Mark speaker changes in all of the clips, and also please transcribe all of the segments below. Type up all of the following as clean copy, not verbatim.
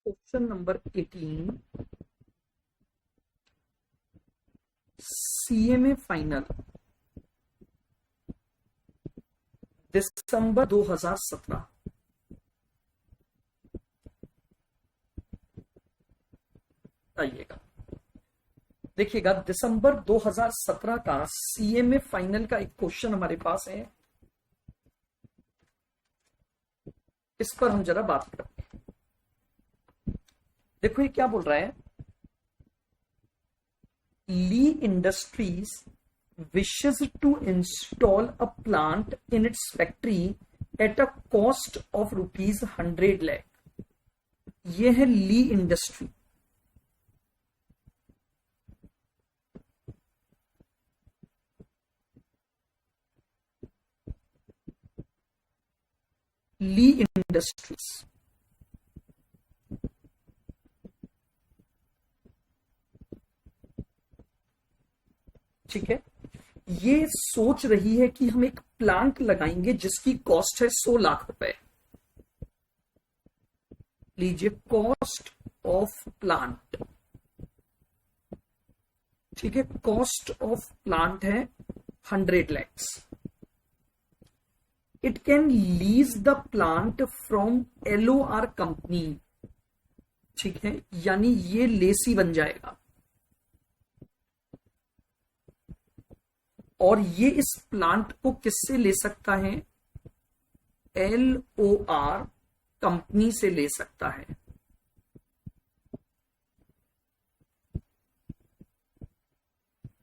Speaker 1: Question number 18 CMA final दिसंबर 2017। आइएगा देखिएगा, दिसंबर 2017 का सीएमए फाइनल का एक क्वेश्चन हमारे पास है। इस पर हम जरा बात करते हैं। देखो ये क्या बोल रहा है। ली industries wishes to install a plant in its factory at a cost of ₹100 lakh। ये है ली इंडस्ट्री। ली इंडस्ट्रीज ठीक है, ये सोच रही है कि हम एक प्लांट लगाएंगे जिसकी कॉस्ट है 100 लाख रुपए। लीजिए, कॉस्ट ऑफ प्लांट, ठीक है, कॉस्ट ऑफ प्लांट है 100 lakhs। It can lease the plant from LOR company, ठीक है, यानी ये लेसी बन जाएगा और ये इस प्लांट को किससे ले सकता है? LOR कंपनी से ले सकता है।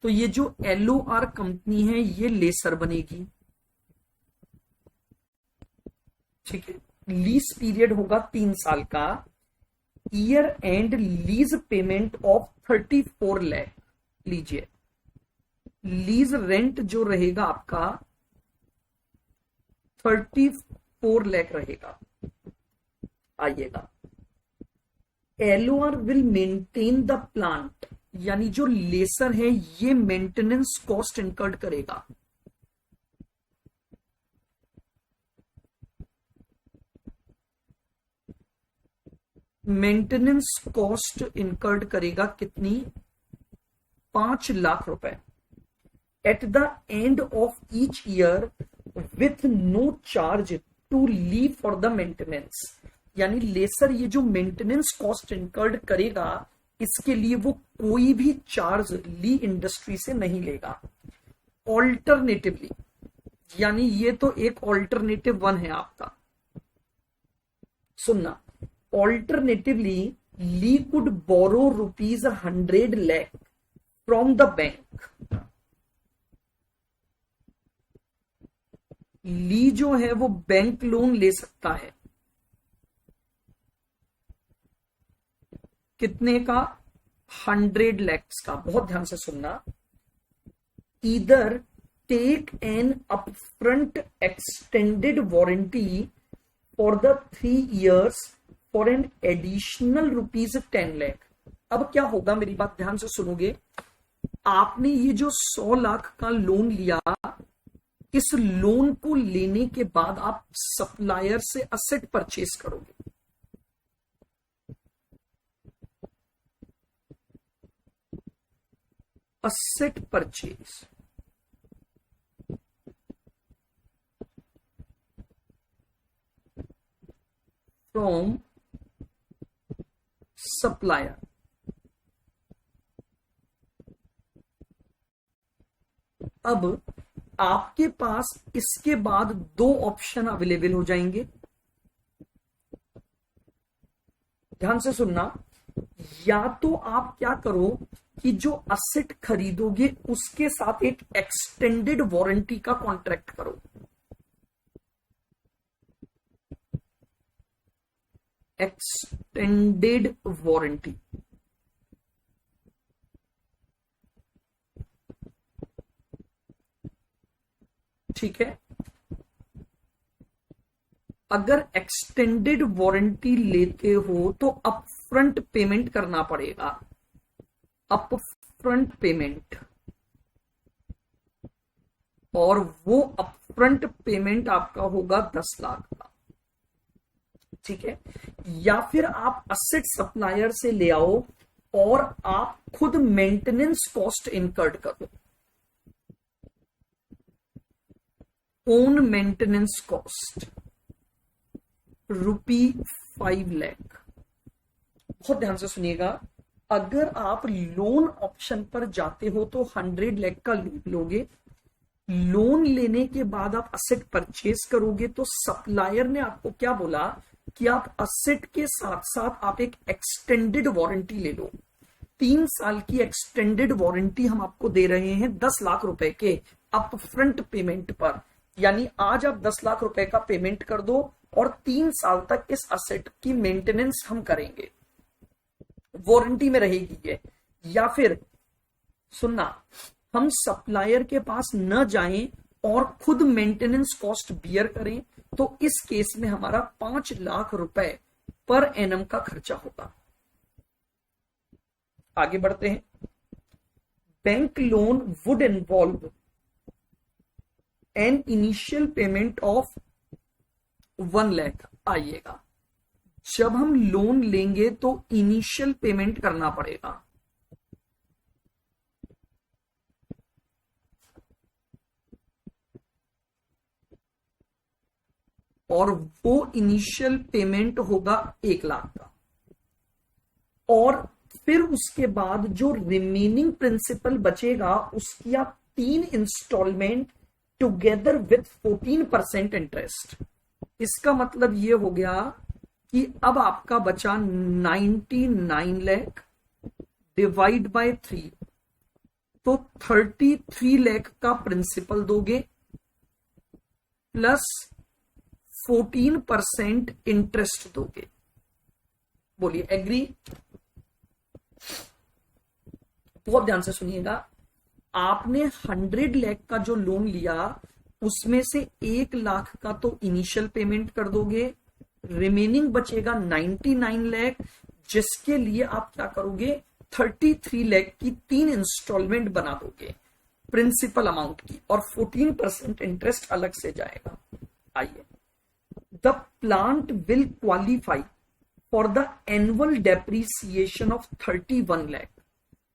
Speaker 1: तो ये जो LOR कंपनी है ये लेसर बनेगी, ठीक है। लीज पीरियड होगा 3 साल का। Year and lease payment of 34 lakh. लीजिए, लीज रेंट जो रहेगा आपका 34 लाख रहेगा। आइएगा, LOR will maintain the plant, यानी जो लेसर है ये मेंटेनेंस कॉस्ट इनकर्ड करेगा। मेंटेनेंस कॉस्ट इनकर्ड करेगा कितनी? 5 लाख रुपए। At the end of each year with no charge to leave for the maintenance, यानी लेसर ये जो मेंटेनेंस कॉस्ट इनकर्ड करेगा इसके लिए वो कोई भी चार्ज ली इंडस्ट्री से नहीं लेगा। ऑल्टरनेटिवली, यानी ये तो एक ऑल्टरनेटिव वन है आपका, सुनना। Alternatively Lee could borrow ₹100 lakh from the bank. Lee जो है वो बैंक लोन ले सकता है। कितने का? 100 lakhs का। बहुत ध्यान से सुनना। Either take an upfront extended warranty for the 3 years for an additional ₹10 lakh। अब क्या होगा, मेरी बात ध्यान से सुनोगे। आपने ये जो 100 लाख का लोन लिया, इस लोन को लेने के बाद आप सप्लायर से असेट परचेज करोगे। Asset purchase from supplier. अब आपके पास इसके बाद 2 ऑप्शन अवेलेबल हो जाएंगे। ध्यान से सुनना। या तो आप क्या करो कि जो असेट खरीदोगे उसके साथ एक एक्सटेंडेड वारंटी का कॉन्ट्रैक्ट करो। एक्सटेंडेड वारंटी, ठीक है। अगर एक्सटेंडेड वारंटी लेते हो तो अपफ्रंट पेमेंट करना पड़ेगा। अपफ्रंट पेमेंट, और वो अपफ्रंट पेमेंट आपका होगा 10 लाख का, ठीक है। या फिर आप असेट सप्लायर से ले आओ और आप खुद मेंटेनेंस कॉस्ट इनकर्ड करो। Own maintenance cost ₹5 lakh. बहुत ध्यान से सुनिएगा, अगर आप लोन ऑप्शन पर जाते हो तो 100 लाख का लोन लोगे। लोन लेने के बाद आप असेट परचेज करोगे तो सप्लायर ने आपको क्या बोला कि आप असेट के साथ साथ आप एक एक्सटेंडेड वारंटी ले लो। 3 साल की एक्सटेंडेड वारंटी हम आपको दे रहे हैं 10 लाख रुपए के अप फ्रंट पेमेंट पर। यानी आज आप 10 लाख रुपए का पेमेंट कर दो और 3 साल तक इस असेट की मेंटेनेंस हम करेंगे, वारंटी में रहेगी ये। या फिर सुनना, हम सप्लायर के पास न जाएं और खुद मेंटेनेंस कॉस्ट बियर करें, तो इस केस में हमारा 5 लाख रुपए पर एनम का खर्चा होगा। आगे बढ़ते हैं। Bank loan would involve an initial payment of 1 lakh. आइएगा, जब हम लोन लेंगे तो इनिशियल पेमेंट करना पड़ेगा। और वो इनिशियल पेमेंट होगा 1 लाख का। और फिर उसके बाद जो रिमेनिंग प्रिंसिपल बचेगा उसकी आप 3 इंस्टॉलमेंट टुगेदर विथ 14% इंटरेस्ट। इसका मतलब ये हो गया कि अब आपका बचा 99 लाख डिवाइड बाय 3, तो 33 लाख का प्रिंसिपल दोगे प्लस 14% इंटरेस्ट दोगे। बोलिए एग्री? बहुत ध्यान से सुनिएगा, आपने 100 लाख का जो लोन लिया उसमें से 1 लाख का तो इनिशियल पेमेंट कर दोगे, रिमेनिंग बचेगा 99 लाख, जिसके लिए आप क्या करोगे 33 लाख की 3 इंस्टॉलमेंट बना दोगे प्रिंसिपल अमाउंट की, और 14% इंटरेस्ट अलग से जाएगा। आइए, the plant will qualify for the annual depreciation of 31 lakh.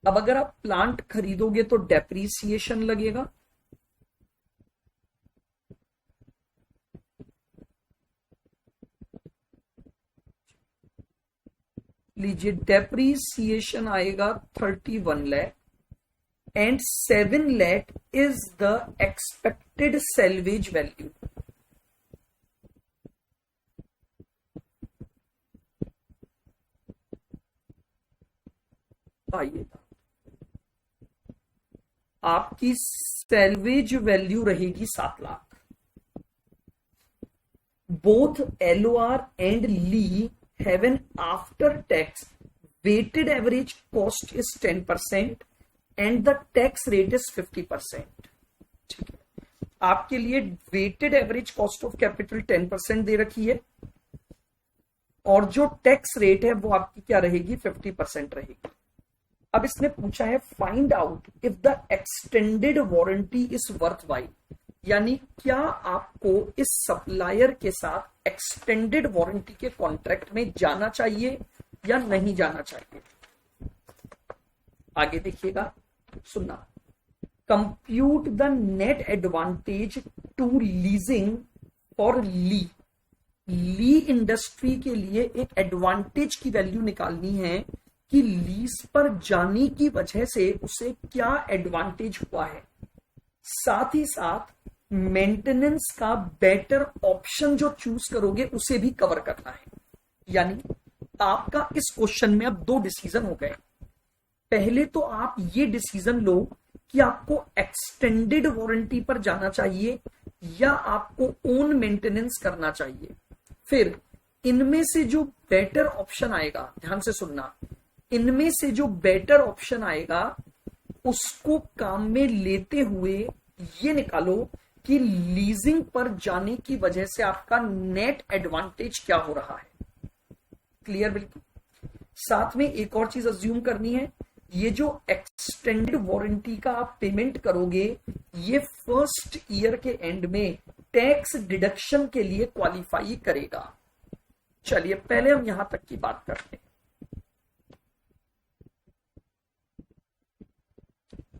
Speaker 1: अब अगर आप प्लांट खरीदोगे तो डेप्रीसिएशन लगेगा, लीजिए डेप्रीसिएशन आएगा 31 lakh and 7 lakh is the expected salvage value. आइएगा, आपकी सेल्वेज वैल्यू रहेगी 7 lakh. Both LOR and Lee have an after tax weighted average cost is 10% and the tax rate is 50%। ठीक है, आपके लिए weighted average cost of capital 10% दे रखी है और जो टैक्स रेट है वो आपकी क्या रहेगी 50% रहेगी। अब इसने पूछा है find out if the extended warranty is worthwhile, यानी क्या आपको इस सप्लायर के साथ एक्सटेंडेड वारंटी के कॉन्ट्रैक्ट में जाना चाहिए या नहीं जाना चाहिए। आगे देखिएगा, सुनना, compute the net advantage to leasing for Lee. Lee industry के लिए एक एडवांटेज की वैल्यू निकालनी है कि लीज पर जाने की वजह से उसे क्या एडवांटेज हुआ है, साथ ही साथ मेंटेनेंस का बेटर ऑप्शन जो चूज करोगे उसे भी कवर करना है। यानी आपका इस क्वेश्चन में अब 2 डिसीजन हो गए। पहले तो आप ये डिसीजन लो कि आपको एक्सटेंडेड वारंटी पर जाना चाहिए या आपको ओन मेंटेनेंस करना चाहिए। फिर इनमें से जो बेटर ऑप्शन आएगा, ध्यान से सुनना, इनमें से जो बेटर ऑप्शन आएगा उसको काम में लेते हुए ये निकालो कि लीजिंग पर जाने की वजह से आपका नेट एडवांटेज क्या हो रहा है। क्लियर? बिल्कुल। साथ में एक और चीज अज्यूम करनी है, ये जो एक्सटेंडेड वारंटी का आप पेमेंट करोगे ये फर्स्ट ईयर के एंड में टैक्स डिडक्शन के लिए क्वालिफाई करेगा। चलिए पहले हम यहां तक की बात करते हैं।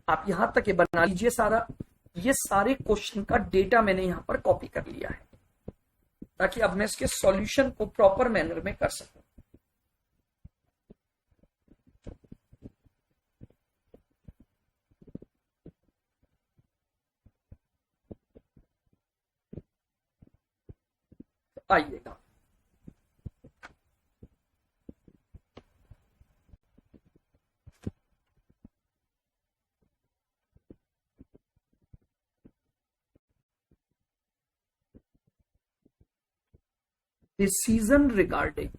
Speaker 1: आप यहां तक ये बना लीजिए सारा, ये सारे क्वेश्चन का डेटा मैंने यहां पर कॉपी कर लिया है ताकि अब मैं इसके सॉल्यूशन को प्रॉपर मैनर में कर सकूं। तो आइएगा, decision regarding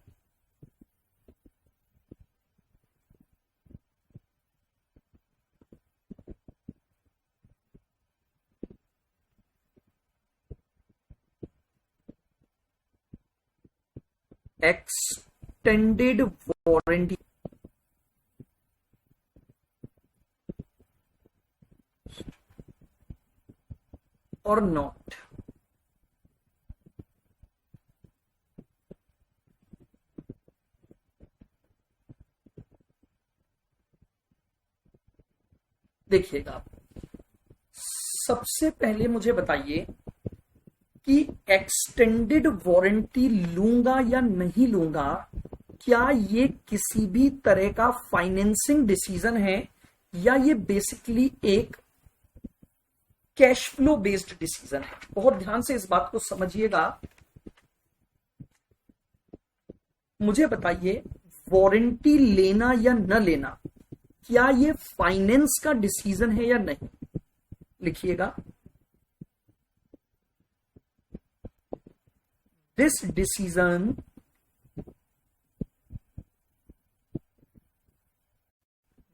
Speaker 1: extended warranty or not. देखिएगा, सबसे पहले मुझे बताइए कि एक्सटेंडेड वारंटी लूंगा या नहीं लूंगा, क्या ये किसी भी तरह का फाइनेंसिंग डिसीजन है या ये बेसिकली एक कैश फ्लो बेस्ड डिसीजन है। बहुत ध्यान से इस बात को समझिएगा। मुझे बताइए, वारंटी लेना या न लेना, क्या ये फाइनेंस का डिसीजन है या नहीं? लिखिएगा, this decision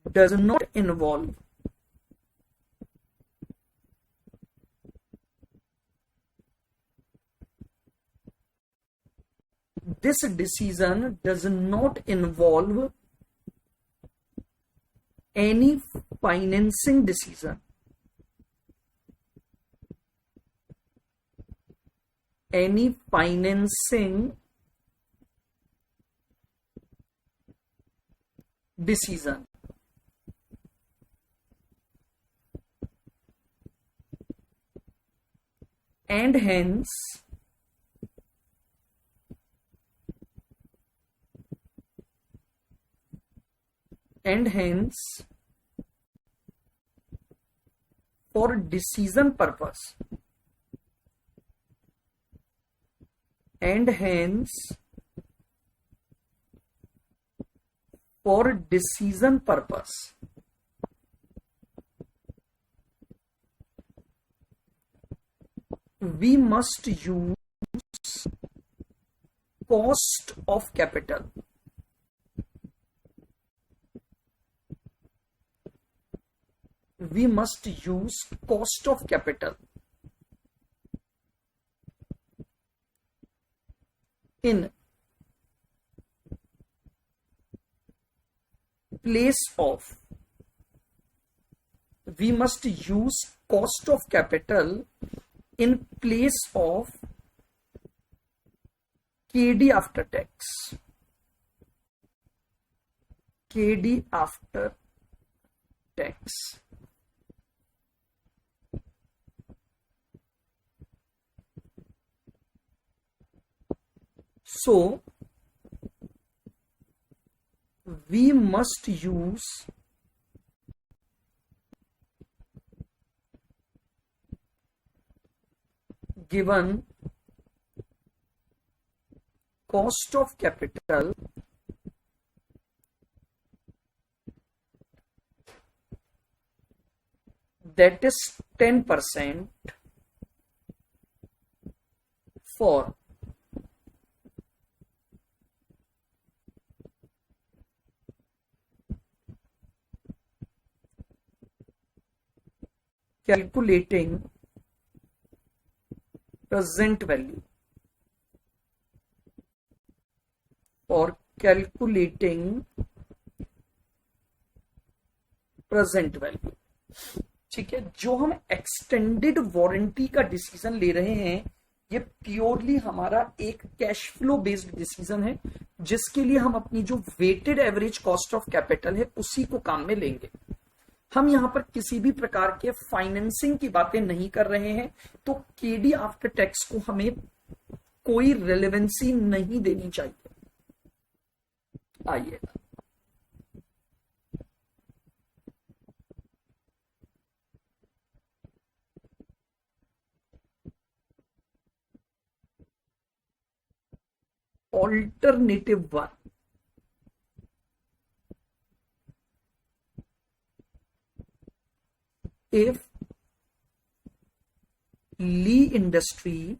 Speaker 1: does not involve this decision does not involve any financing decision, any financing decision, and hence for decision purpose, and hence for decision purpose we must use cost of capital. We must use cost of capital in place of, we must use cost of capital in place of KD after tax. KD after tax. So we must use given cost of capital that is 10% for calculating present value, or calculating present value. ठीक है, जो हम extended warranty का decision ले रहे हैं ये purely हमारा एक कैश फ्लो बेस्ड डिसीजन है, जिसके लिए हम अपनी जो weighted average cost of capital है उसी को काम में लेंगे। हम यहां पर किसी भी प्रकार के फाइनेंसिंग की बातें नहीं कर रहे हैं, तो केडी आफ्टर टैक्स को हमें कोई रेलेवेंसी नहीं देनी चाहिए। आइए, alternative one, if Lee Industry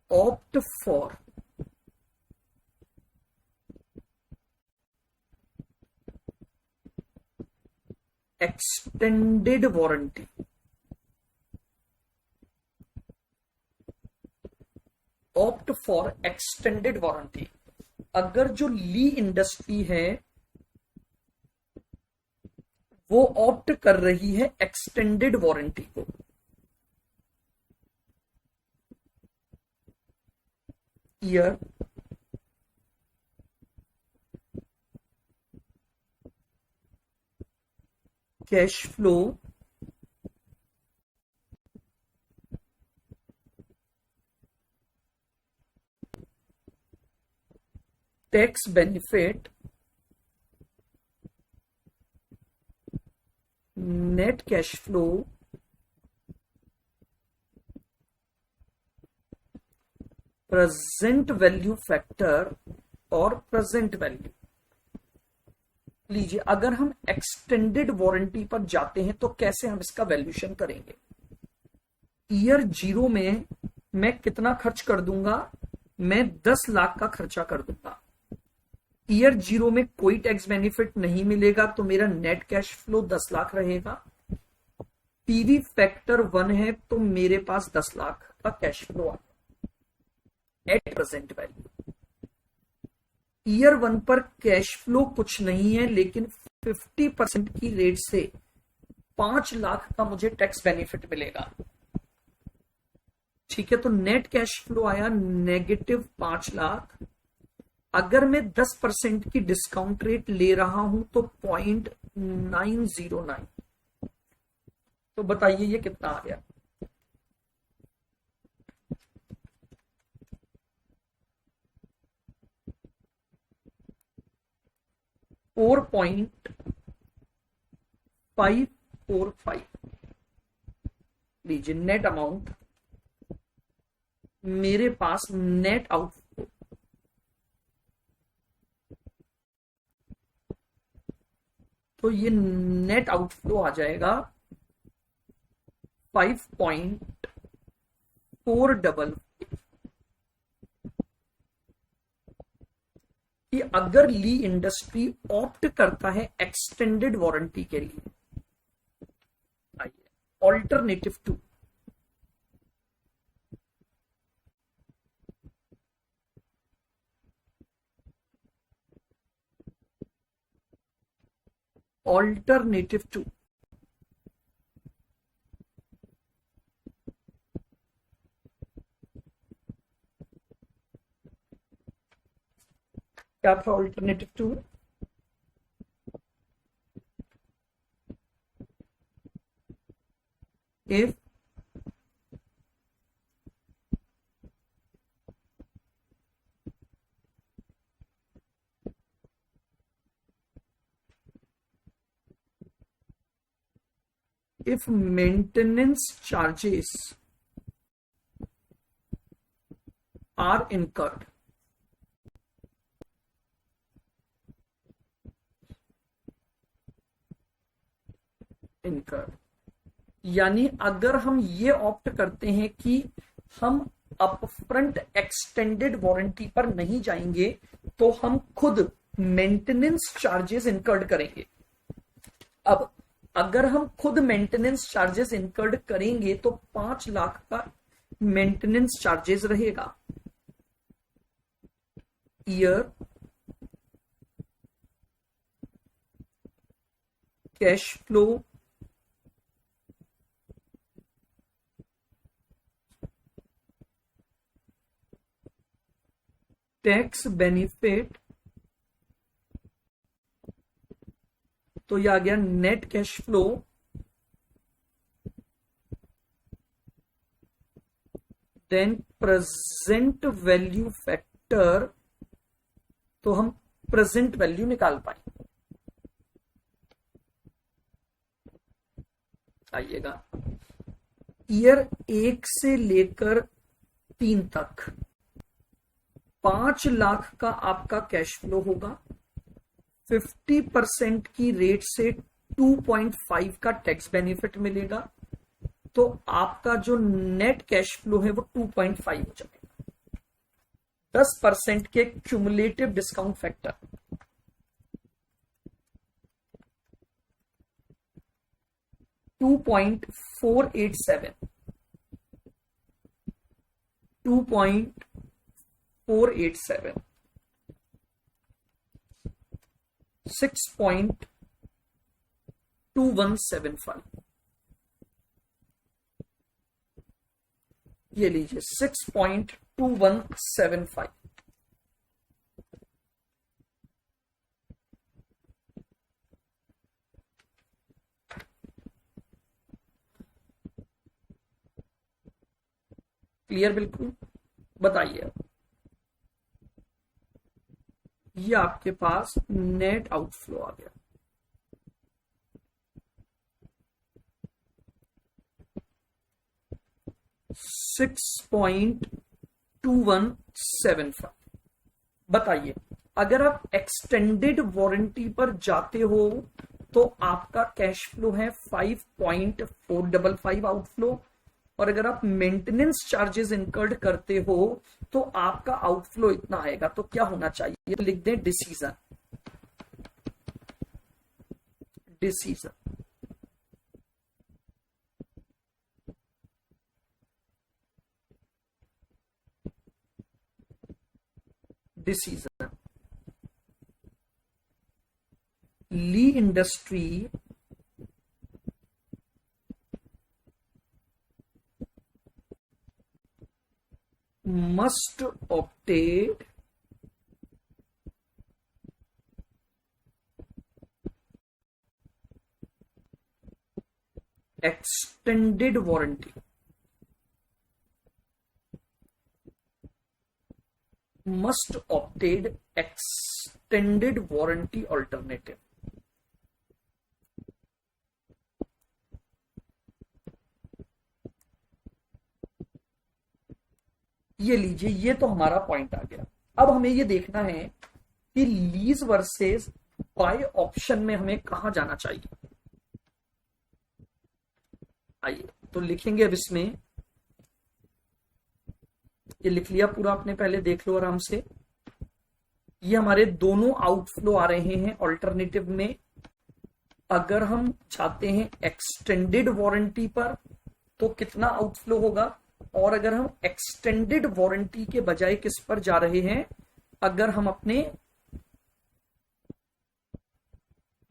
Speaker 1: opt for extended warranty, opt for extended warranty, अगर जो ली इंडस्ट्री है वो ऑप्ट कर रही है एक्सटेंडेड वारंटी को, year cash flow tax benefit net cash flow present value factor और प्रेजेंट वैल्यू। लीजिए, अगर हम एक्सटेंडेड वारंटी पर जाते हैं तो कैसे हम इसका वैल्यूएशन करेंगे। ईयर 0 में मैं कितना खर्च कर दूंगा, मैं 10 लाख का खर्चा कर दूंगा। ईयर 0 में कोई टैक्स बेनिफिट नहीं मिलेगा, तो मेरा नेट कैश फ्लो 10 लाख रहेगा। पीवी फैक्टर 1 है तो मेरे पास 10 लाख का कैश फ्लो आएगा एट प्रेजेंट वैल्यू। ईयर 1 पर कैश फ्लो कुछ नहीं है, लेकिन 50% की रेट से 5 लाख का मुझे टैक्स बेनिफिट मिलेगा। ठीक है, तो नेट कैश फ्लो आया नेगेटिव 5 लाख। अगर मैं 10% की डिस्काउंट रेट ले रहा हूं तो 0.909, तो बताइए ये कितना आ गया। $4.545। लीजिए, नेट अमाउंट मेरे पास नेट आउटफ्लो, तो ये नेट आउटफ्लो आ जाएगा 5.455। कि अगर ली इंडस्ट्री ऑप्ट करता है एक्सटेंडेड वारंटी के लिए, आइए ऑल्टरनेटिव 2, ऑल्टरनेटिव 2, क्या था alternative 2? if if maintenance charges are incurred, यानी अगर हम ये ऑप्ट करते हैं कि हम अपफ्रंट एक्सटेंडेड वारंटी पर नहीं जाएंगे, तो हम खुद मेंटेनेंस चार्जेस इनकर्ड करेंगे। अब अगर हम खुद मेंटेनेंस चार्जेस इनकर्ड करेंगे तो 5 लाख का मेंटेनेंस चार्जेस रहेगा। Year cash flow tax benefit, तो ये आ गया net cash flow then present value factor, तो हम प्रेजेंट वैल्यू निकाल पाएंगे। आइएगा, ईयर 1 से लेकर 3 तक 5 लाख का आपका कैश फ्लो होगा, 50% की रेट से 2.5 का टैक्स बेनिफिट मिलेगा, तो आपका जो नेट कैश फ्लो है वो 2.5 हो जाएगा। 10% के क्यूमुलेटिव डिस्काउंट फैक्टर 2.487 6.2175, ये लीजिए 6.2175। क्लियर बिल्कुल? बताइए, ये आपके पास नेट आउटफ्लो आ गया। $6.2175। बताइए, अगर आप एक्सटेंडेड वारंटी पर जाते हो तो आपका कैश फ्लो है 5.455 आउटफ्लो, और अगर आप मेंटेनेंस चार्जेस इनकर्ड करते हो तो आपका आउटफ्लो इतना आएगा। तो क्या होना चाहिए? तो लिख दें डिसीजन। ली industry must obtain extended warranty, must obtain extended warranty alternative। ये लीजिए, ये तो हमारा पॉइंट आ गया। अब हमें ये देखना है कि लीज वर्सेस बाय ऑप्शन में हमें कहां जाना चाहिए। आइए तो लिखेंगे अब इसमें, ये लिख लिया पूरा आपने, पहले देख लो आराम से। ये हमारे दोनों आउटफ्लो आ रहे हैं ऑल्टरनेटिव में। अगर हम चाहते हैं एक्सटेंडेड वारंटी पर तो कितना आउटफ्लो होगा, और अगर हम एक्सटेंडेड वारंटी के बजाय किस पर जा रहे हैं, अगर हम अपने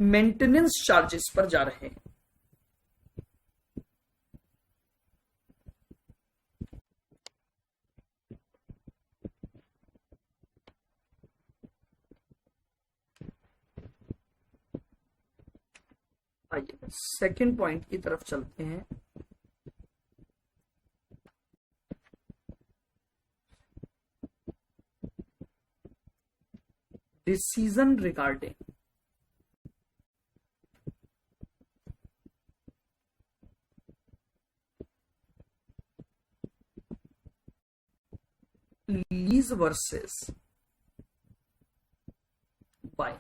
Speaker 1: मेंटेनेंस चार्जेस पर जा रहे हैं। आइए सेकंड पॉइंट की तरफ चलते हैं। Decision regarding lease versus buy.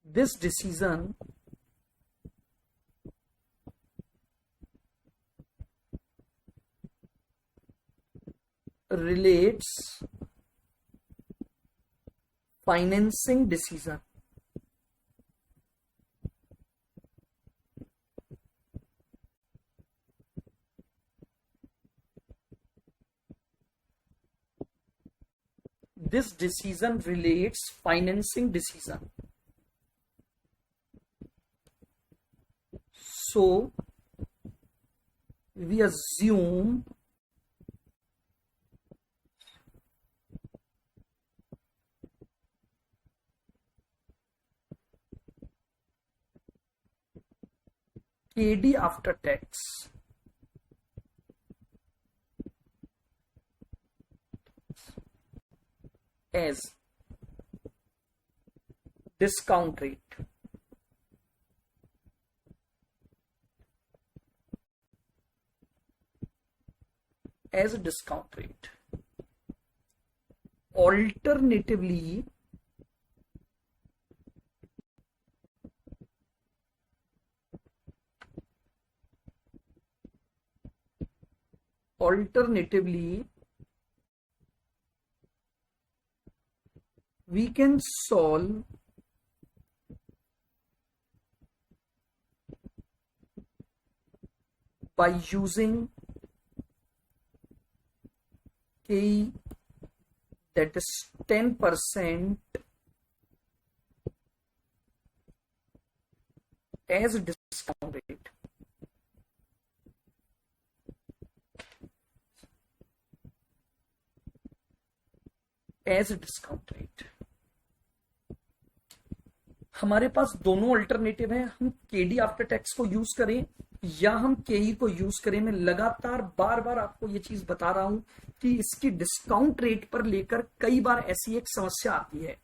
Speaker 1: This decision relates financing decision, this decision relates financing decision. So we assume KD after tax as discount rate. As a discount rate. Alternatively, we can solve by using KE, that is 10% as a discount rate. As a discount rate. हमारे पास दोनों alternative हैं, हम KD after tax को use करें या हम केई को यूज करें। मैं लगातार बार बार आपको ये चीज बता रहा हूं कि इसकी डिस्काउंट रेट पर लेकर कई बार ऐसी एक समस्या आती है।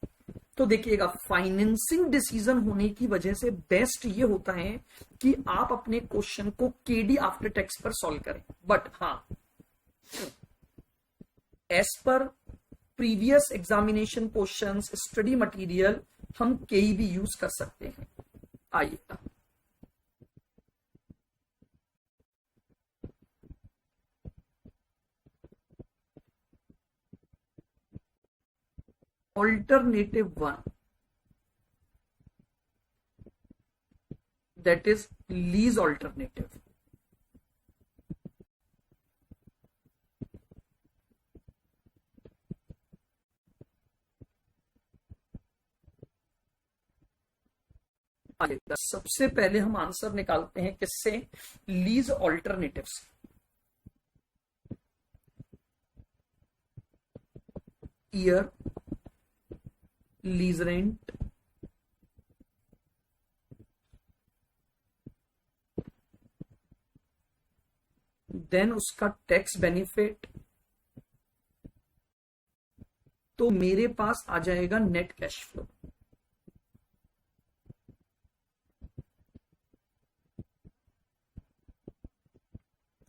Speaker 1: तो देखिएगा, फाइनेंसिंग डिसीजन होने की वजह से बेस्ट ये होता है कि आप अपने क्वेश्चन को केडी आफ्टर टैक्स पर सॉल्व करें। बट हाँ, as per previous examination questions, study material, हम केई भी यूज कर सकते हैं। आइएगा, alternative one, that is lease alternative. आइएगा, सबसे पहले हम आंसर निकालते हैं किससे? लीज ऑल्टरनेटिव से। ईयर, लीज रेंट, देन उसका टैक्स बेनिफिट, तो मेरे पास आ जाएगा net cash flow.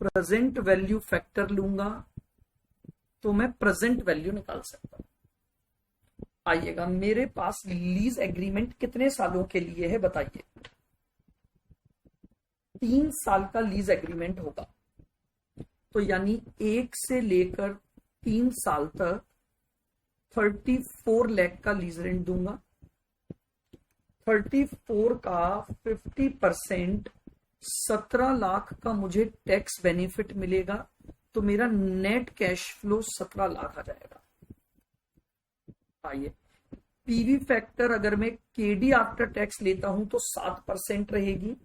Speaker 1: Present value factor लूंगा तो मैं प्रेजेंट वैल्यू निकाल सकता हूं। आइएगा, मेरे पास लीज एग्रीमेंट कितने सालों के लिए है बताइए? 3 साल का लीज एग्रीमेंट होगा। तो यानी 1 से लेकर 3 साल तक 34 लाख का लीज रेंट दूंगा। 34 का 50% 17 लाख का मुझे टैक्स बेनिफिट मिलेगा। तो मेरा नेट कैश फ्लो 17 लाख आ जाएगा। आइए, पीवी फैक्टर अगर मैं केडी आफ्टर टैक्स लेता हूं तो 7% रहेगी।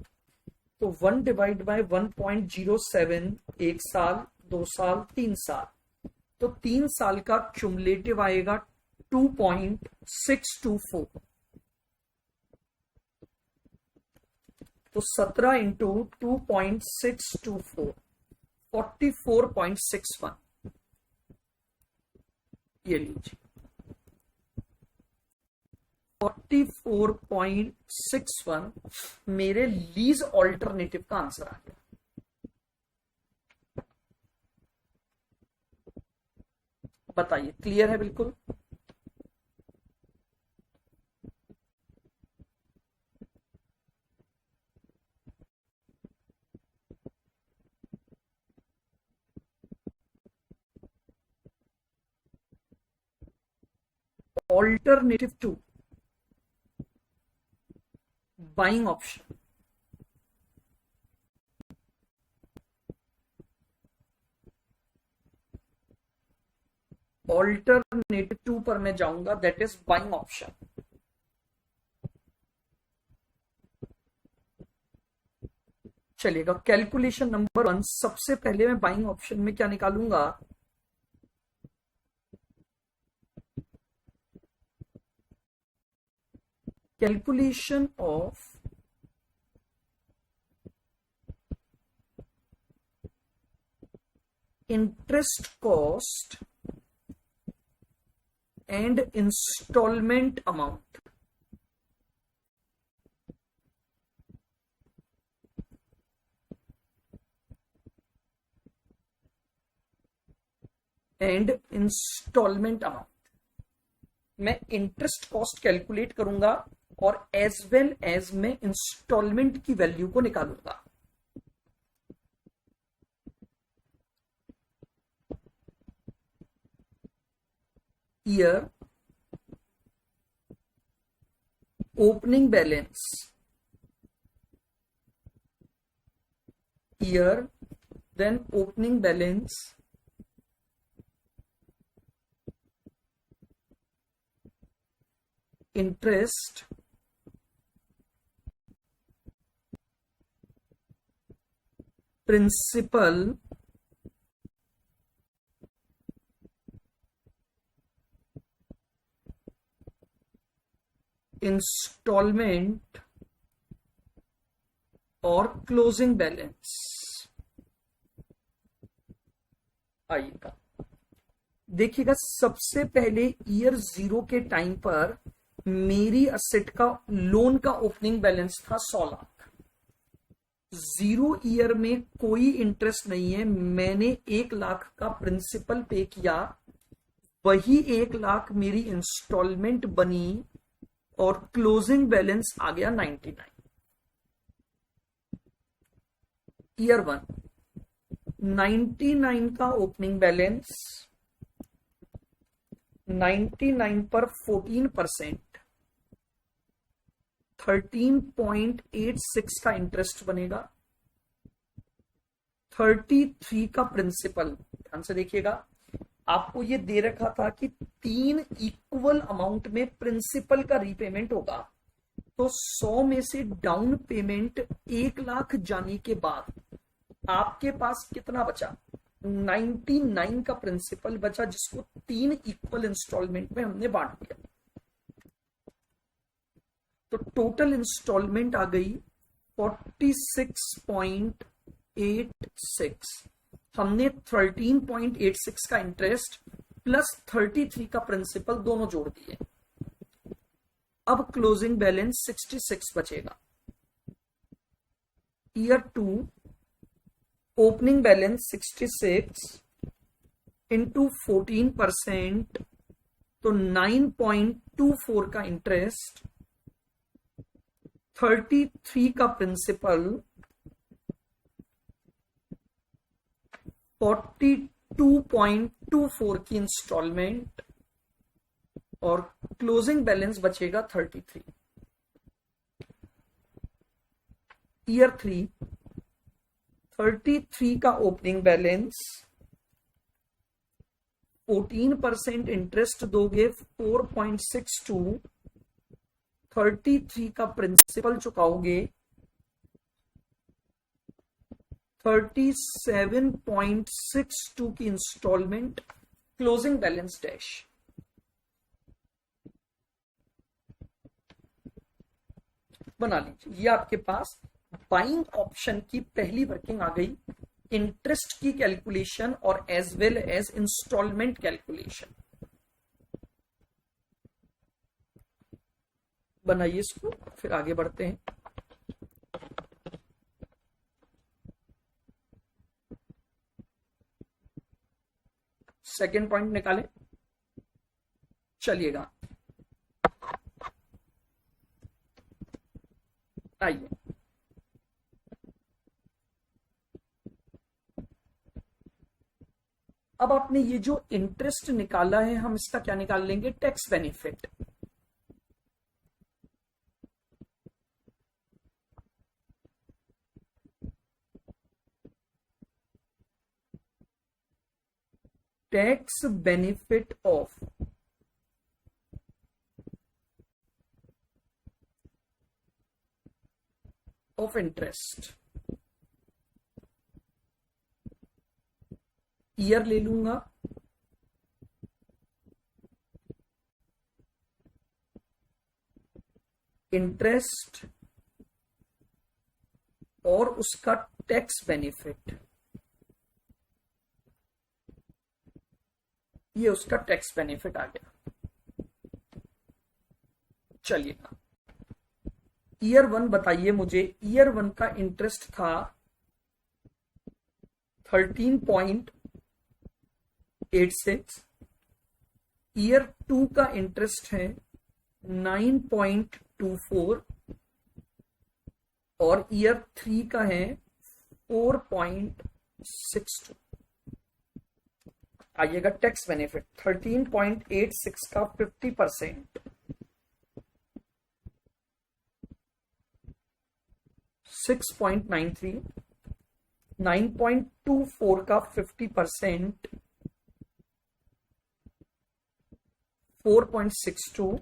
Speaker 1: तो 1 डिवाइड बाय 1.07, 1 साल, 2 साल, 3 साल, तो 3 साल का क्यूमुलेटिव आएगा 2.624। तो 17 इंटू 2.624, 44.61। ये लीजिए, 44.61 मेरे लीज ऑल्टरनेटिव का आंसर आ गया। बताइए, क्लियर है बिल्कुल? Alternative 2, buying option. ऑल्टरनेटिव 2 पर मैं जाऊंगा, दैट इज बाइंग ऑप्शन। चलिएगा, कैलकुलेशन नंबर 1, सबसे पहले मैं बाइंग ऑप्शन में क्या निकालूंगा, calculation of interest cost and instalment amount. And instalment amount, मैं इंटरेस्ट कॉस्ट कैलकुलेट करूंगा और एज वेल एज मैं इंस्टॉलमेंट की वैल्यू को निकालूंगा। Year, opening balance, year, then opening balance, interest, principal, instalment और क्लोजिंग बैलेंस। आइएगा देखिएगा, सबसे पहले ईयर 0 के टाइम पर मेरी असेट का लोन का ओपनिंग बैलेंस था 100 लाख। 0 ईयर में कोई इंटरेस्ट नहीं है, मैंने 1 लाख का प्रिंसिपल पे किया, वही 1 लाख मेरी इंस्टॉलमेंट बनी और क्लोजिंग बैलेंस आ गया 99। ईयर 1, 99 का ओपनिंग बैलेंस, 99 पर 14%, 13.86 का इंटरेस्ट बनेगा, 33 का प्रिंसिपल। ध्यान से देखिएगा, आपको ये दे रखा था कि 3 इक्वल अमाउंट में प्रिंसिपल का रीपेमेंट होगा, तो 100 में से डाउन पेमेंट 1 लाख जाने के बाद आपके पास कितना बचा, 99 का प्रिंसिपल बचा, जिसको 3 इक्वल इंस्टॉलमेंट में हमने बांट दिया। तो टोटल इंस्टॉलमेंट आ गई 46.86। हमने 13.86 का इंटरेस्ट प्लस 33 का प्रिंसिपल दोनों जोड़ दिए। अब क्लोजिंग बैलेंस 66 बचेगा। ईयर 2, ओपनिंग बैलेंस 66 इंटू 14%, तो 9.24 का इंटरेस्ट, 33 का प्रिंसिपल, 42.24 की इंस्टॉलमेंट और क्लोजिंग बैलेंस बचेगा 33। ईयर 3, 33 का ओपनिंग बैलेंस, 14% इंटरेस्ट दोगे 4.62, 33 का प्रिंसिपल चुकाओगे 37.62 की इंस्टॉलमेंट, क्लोजिंग बैलेंस डैश। बना लीजिए, ये आपके पास बाइंग ऑप्शन की पहली वर्किंग आ गई, इंटरेस्ट की कैलकुलेशन और as well as instalment calculation. बनाइए इसको, फिर आगे बढ़ते हैं। सेकेंड पॉइंट निकालें, चलिएगा आइए। अब आपने ये जो इंटरेस्ट निकाला है, हम इसका क्या निकाल लेंगे, tax benefit. Tax benefit of interest, year ले लूंगा, इंटरेस्ट और उसका टैक्स बेनिफिट, ये उसका टैक्स बेनिफिट आ गया। चलिए ईयर 1 बताइए मुझे, ईयर 1 का इंटरेस्ट था 13.86, ईयर 2 का इंटरेस्ट है 9.24 और ईयर 3 का है 4.62। आइएगा टैक्स बेनिफिट, 13.86 का 50%, 6.93, 9.24 का 50%, 4.62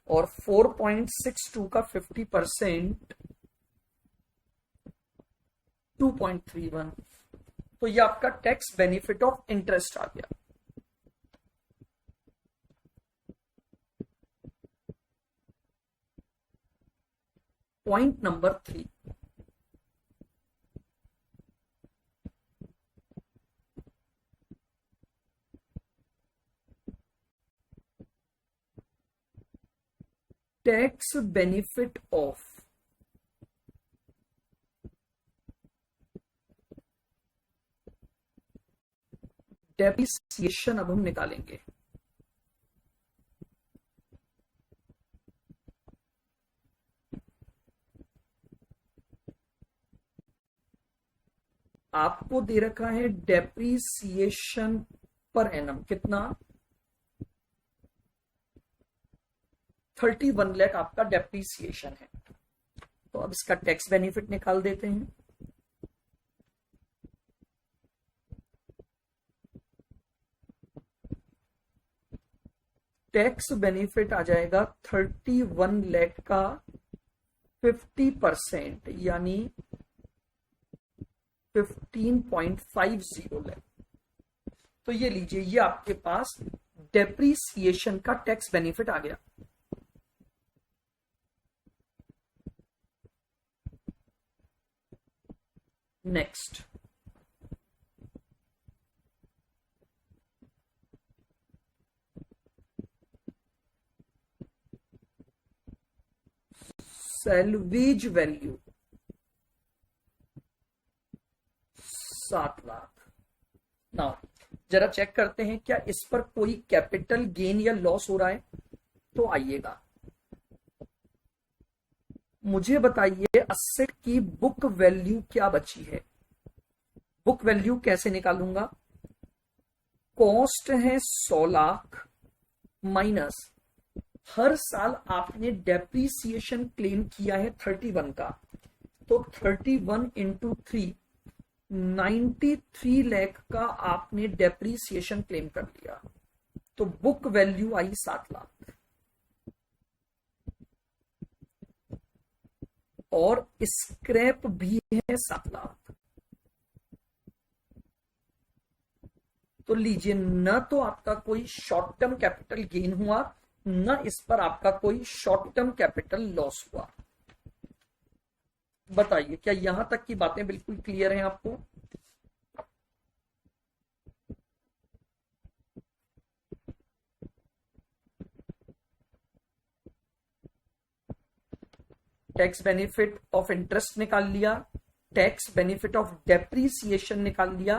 Speaker 1: और 4.62 का 50%, 2.31। तो ये आपका टैक्स बेनिफिट ऑफ इंटरेस्ट आ गया। Point number 3, tax benefit of depreciation अब हम निकालेंगे। आपको दे रखा है डेप्रिसिएशन पर एनम कितना, 31 लाख आपका डेप्रिसिएशन है। तो अब इसका टैक्स बेनिफिट निकाल देते हैं। टैक्स बेनिफिट आ जाएगा 31 लाख का 50% यानी 15.50 लाख। तो ये लीजिए, ये आपके पास डेप्रिसिएशन का टैक्स बेनिफिट आ गया। Next, salvage value 7 lakh. Now जरा चेक करते हैं क्या इस पर कोई कैपिटल गेन या लॉस हो रहा है। तो आइएगा, मुझे बताइए असेट की बुक वैल्यू क्या बची है। बुक वैल्यू कैसे निकालूंगा, कॉस्ट है 100 लाख माइनस हर साल आपने डेप्रिसिएशन क्लेम किया है 31 का, तो 31 इंटू 3 93 लाख का आपने डेप्रिसिएशन क्लेम कर लिया। तो बुक वैल्यू आई 7 लाख और स्क्रैप भी है 7 लाख। तो लीजिए, न तो आपका कोई शॉर्ट टर्म कैपिटल गेन हुआ, न इस पर आपका कोई शॉर्ट टर्म कैपिटल लॉस हुआ। बताइए क्या यहां तक की बातें बिल्कुल क्लियर हैं आपको। टैक्स बेनिफिट ऑफ इंटरेस्ट निकाल लिया, टैक्स बेनिफिट ऑफ डेप्रीसिएशन निकाल लिया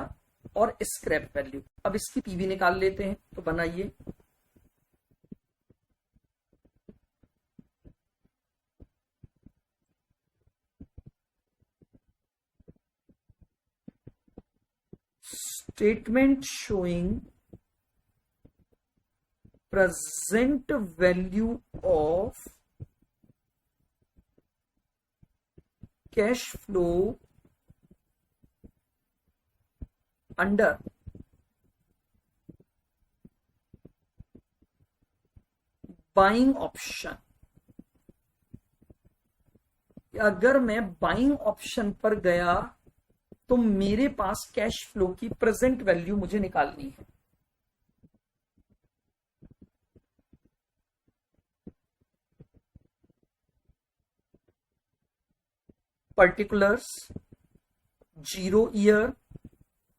Speaker 1: और स्क्रैप वैल्यू। अब इसकी पीवी निकाल लेते हैं। तो बनाइए, statement showing present value of cash flow under buying option, अगर मैं बाइंग ऑप्शन पर गया तो मेरे पास कैश फ्लो की प्रेजेंट वैल्यू मुझे निकालनी है। पर्टिकुलर्स, 0 ईयर,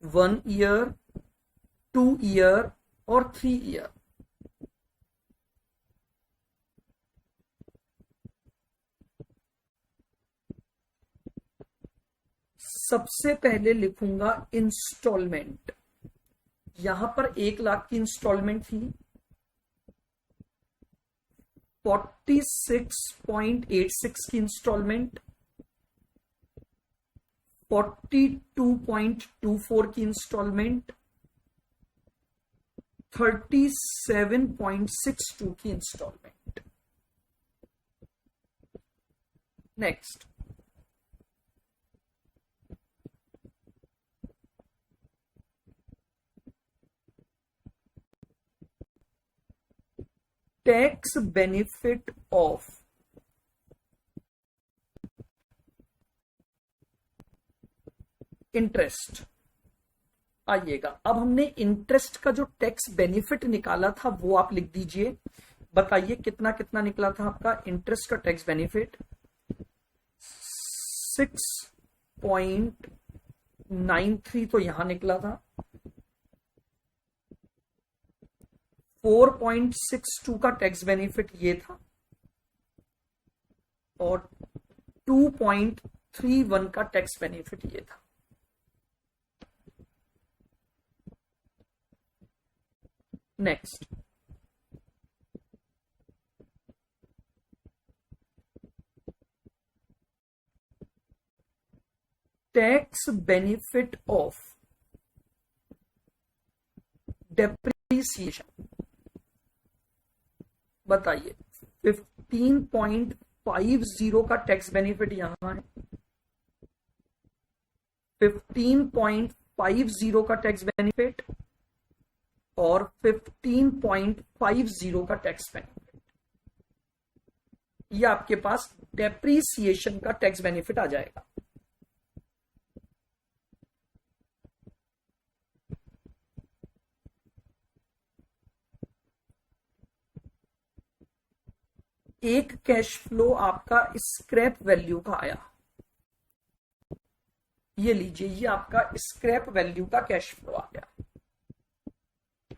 Speaker 1: 1 ईयर, 2 ईयर और 3 ईयर। सबसे पहले लिखूंगा इंस्टॉलमेंट। यहां पर 1 लाख की इंस्टॉलमेंट थी, 46.86 की इंस्टॉलमेंट, 42.24 की इंस्टॉलमेंट, 37.62 की instalment. Next, tax benefit of interest. आइएगा, अब हमने इंटरेस्ट का जो टैक्स बेनिफिट निकाला था वो आप लिख दीजिए। बताइए कितना कितना निकला था आपका इंटरेस्ट का टैक्स बेनिफिट। 6.93 तो यहां निकला था, 4.62 का टैक्स बेनिफिट ये था, और 2.31 का टैक्स बेनिफिट ये था। Next, tax benefit of depreciation. बताइए, 15.50 का टैक्स बेनिफिट यहां है, 15.50 का टैक्स बेनिफिट और 15.50 का टैक्स बेनिफिट। ये आपके पास डेप्रीसिएशन का टैक्स बेनिफिट आ जाएगा। एक कैश फ्लो आपका स्क्रैप वैल्यू का आया, ये लीजिए, ये आपका स्क्रैप वैल्यू का कैश फ्लो आ गया।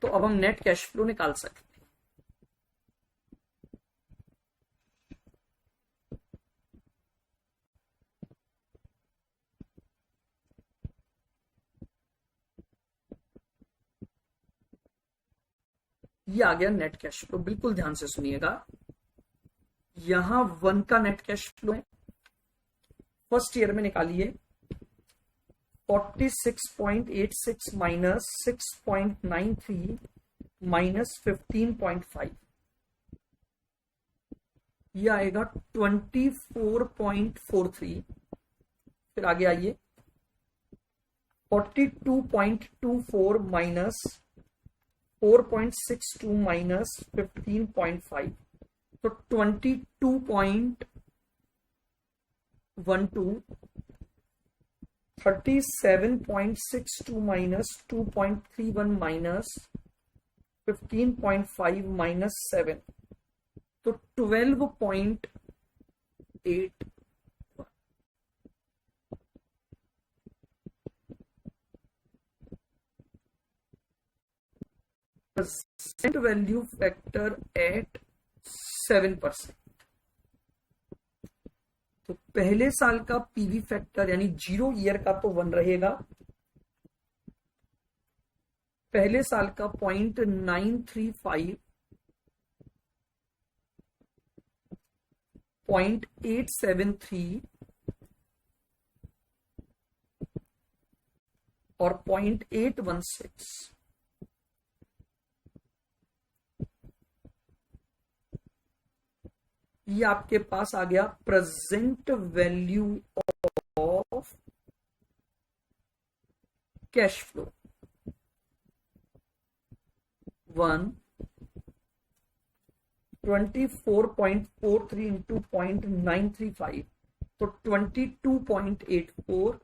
Speaker 1: तो अब हम नेट कैश फ्लो निकाल सकते हैं। ये आ गया नेट कैश फ्लो। बिल्कुल ध्यान से सुनिएगा, यहां 1 का नेट कैश फ्लो है, फर्स्ट ईयर में निकालिए। 46.86 माइनस 6.93 माइनस 15.5, ये आएगा 24.43। फिर आगे आइए, 42.24 माइनस 4.62 माइनस 15.5, तो 22.12, 37.62 माइनस 2.31 माइनस 15.5 माइनस 7, तो 12.8। Present value factor at 7%। तो पहले साल का पीवी फैक्टर यानी 0 ईयर का तो 1 रहेगा, पहले साल का 0.935, 0.873 और 0.816। ये आपके पास आ गया present value of cash flow. 1 24.43 into 0.935 तो 22.84,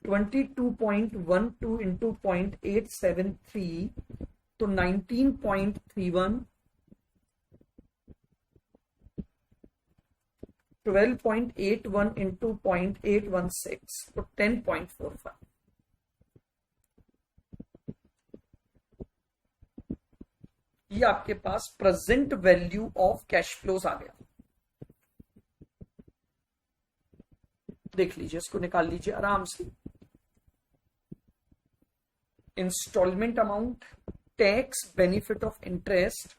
Speaker 1: 22.12 इंटू 0.873 तो 19.31, 12.81 इंटू 0.816 तो 10.45। ये आपके पास present value of cash flows आ गया। देख लीजिए, इसको निकाल लीजिए आराम से। Instalment amount, tax benefit of interest,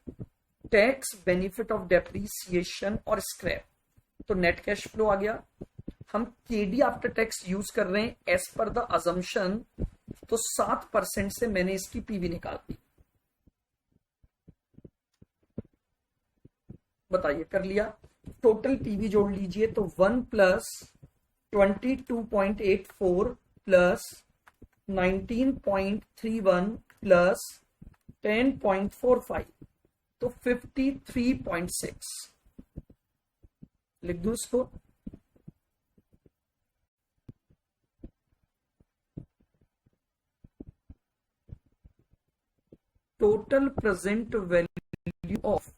Speaker 1: tax benefit of depreciation और स्क्रैप, तो नेट कैश फ्लो आ गया। हम केडी आफ्टर टैक्स यूज कर रहे हैं एज पर द अजम्पशन, तो 7% से मैंने इसकी पीवी निकाल दी। बताइए, कर लिया? टोटल पीवी जोड़ लीजिए, तो 1 प्लस 22.84 प्लस 19.31 प्लस 10.45 तो 53.6। लिख दूं इसको? Total present value of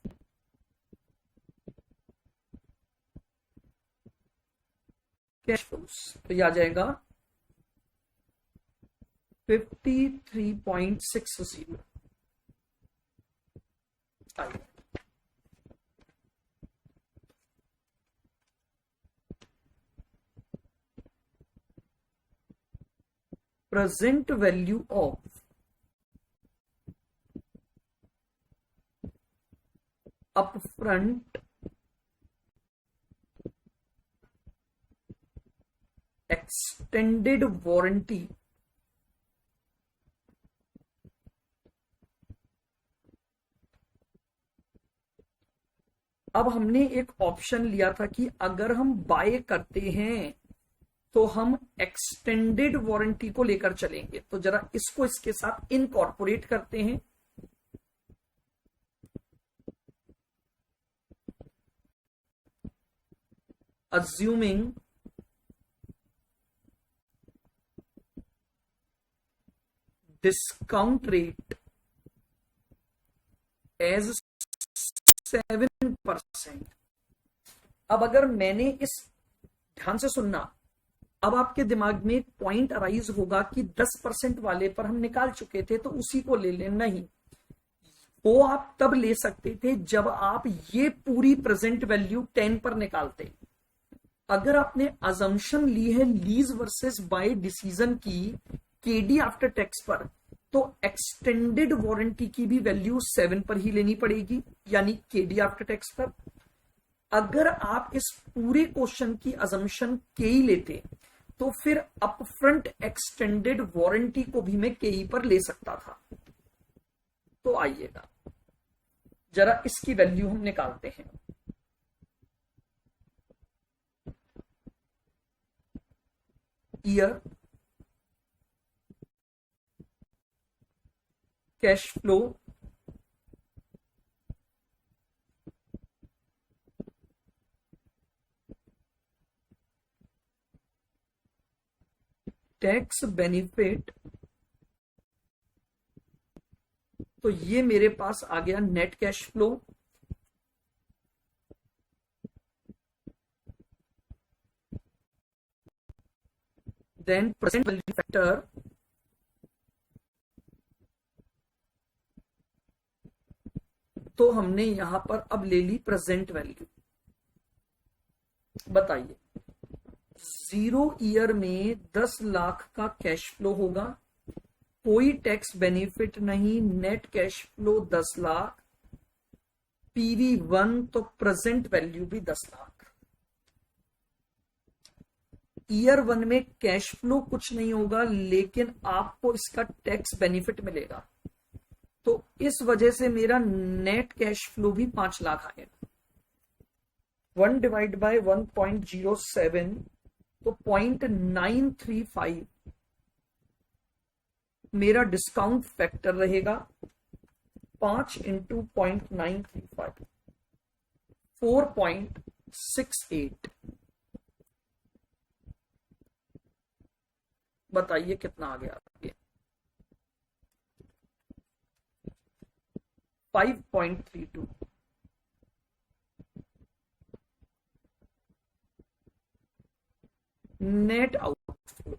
Speaker 1: cash flows, तो यह आ जाएगा 53.60। आइए, present value of upfront extended warranty अब हमने एक ऑप्शन लिया था कि अगर हम बाय करते हैं तो हम एक्सटेंडेड वारंटी को लेकर चलेंगे। तो जरा इसको इसके साथ इनकॉर्पोरेट करते हैं। Assuming discount rate as 7%। अब अगर मैंने इस, ध्यान से सुनना, अब आपके दिमाग में एक पॉइंट अराइज होगा कि 10% वाले पर हम निकाल चुके थे तो उसी को ले लें। नहीं, वो आप तब ले सकते थे जब आप ये पूरी प्रेजेंट वैल्यू 10 पर निकालते। अगर आपने अजम्पशन ली है लीज वर्सेस बाय डिसीजन की केडी आफ्टर टैक्स पर, तो एक्सटेंडेड वारंटी की भी वैल्यू 7 पर ही लेनी पड़ेगी, यानी केडी आफ्टर टैक्स पर। अगर आप इस पूरे क्वेश्चन की अजम्पशन के ही लेते तो फिर अपफ्रंट एक्सटेंडेड वारंटी को भी मैं केई पर ले सकता था। तो आइएगा जरा इसकी वैल्यू हम निकालते हैं। Year, cash flow, tax benefit, तो ये मेरे पास आ गया net cash flow. Then present value factor, तो हमने यहां पर अब ले ली प्रेजेंट वैल्यू। बताइए, 0 ईयर में 10 लाख का कैश फ्लो होगा, कोई टैक्स बेनिफिट नहीं, net cash flow 10 lakh, PV 1 तो प्रेजेंट वैल्यू भी 10 लाख। ईयर 1 में कैश फ्लो कुछ नहीं होगा, लेकिन आपको इसका टैक्स बेनिफिट मिलेगा, तो इस वजह से मेरा नेट कैश फ्लो भी 5 लाख आएगा। 1 डिवाइड बाय 1.07 तो 0.935 मेरा डिस्काउंट फैक्टर रहेगा 5 इंटू 0.935 4.68। बताइए कितना आ गया आगे? 5.32। नेट आउटफ्लो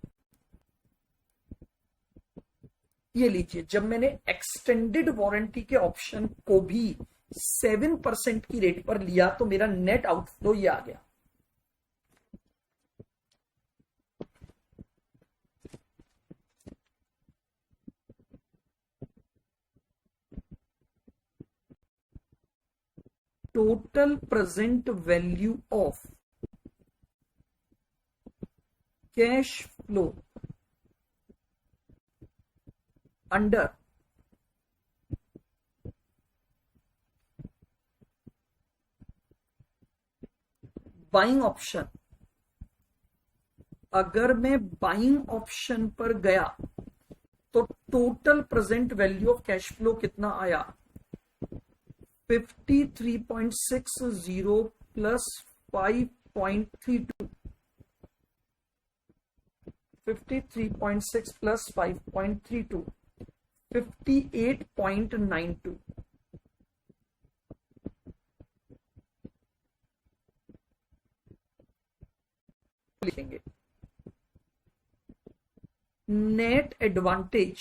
Speaker 1: ये लीजिए, जब मैंने एक्सटेंडेड वारंटी के ऑप्शन को भी 7% की रेट पर लिया तो मेरा नेट आउटफ्लो ये आ गया। Total present value of cash flow under buying option. अगर मैं बाइंग ऑप्शन पर गया तो total present value of cash flow कितना आया? 53.60 प्लस 5.32। 53.6 प्लस 5.32 58.92। लिखेंगे नेट एडवांटेज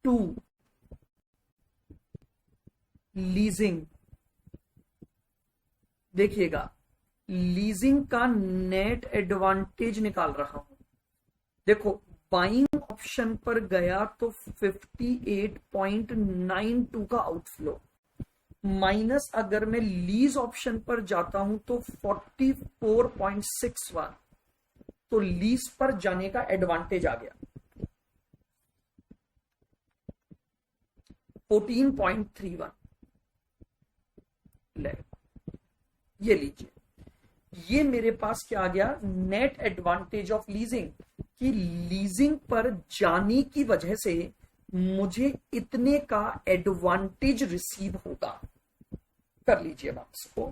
Speaker 1: टू लीजिंग। देखिएगा, लीजिंग का नेट एडवांटेज निकाल रहा हूं। देखो, बाइंग ऑप्शन पर गया तो 58.92 का आउटफ्लो, माइनस अगर मैं लीज ऑप्शन पर जाता हूं तो 44.61, तो लीज पर जाने का एडवांटेज आ गया 14.31। ये लीजिए, ये मेरे पास क्या आ गया? नेट एडवांटेज ऑफ लीजिंग, कि लीजिंग पर जाने की वजह से मुझे इतने का एडवांटेज रिसीव होगा। कर लीजिए मार्क्स को,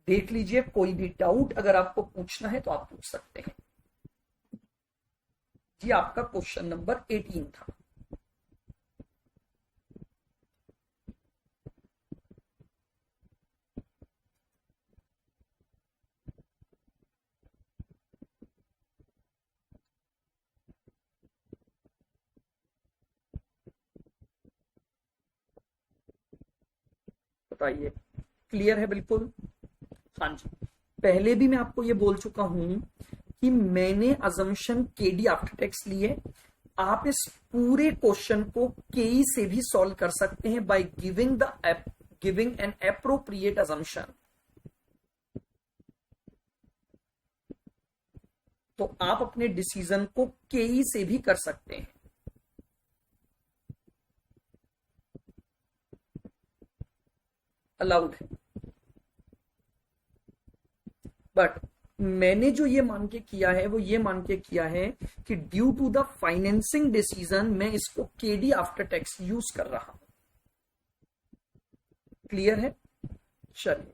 Speaker 1: देख लीजिए, कोई भी डाउट अगर आपको पूछना है तो आप पूछ सकते हैं। ये आपका क्वेश्चन नंबर 18 था। बताइए, क्लियर है? बिल्कुल, हाँ जी। पहले भी मैं आपको ये बोल चुका हूं कि मैंने अजम्पशन केडी आफ्टर टैक्स लिए। आप इस पूरे क्वेश्चन को केई से भी सॉल्व कर सकते हैं by giving an appropriate assumption. तो आप अपने डिसीजन को केई से भी कर सकते हैं। अलाउड है, बट मैंने जो ये मान के किया है वो ये मान के किया है कि due to the financing decision मैं इसको केडी आफ्टर टैक्स यूज कर रहा हूं। क्लियर है? चलिए,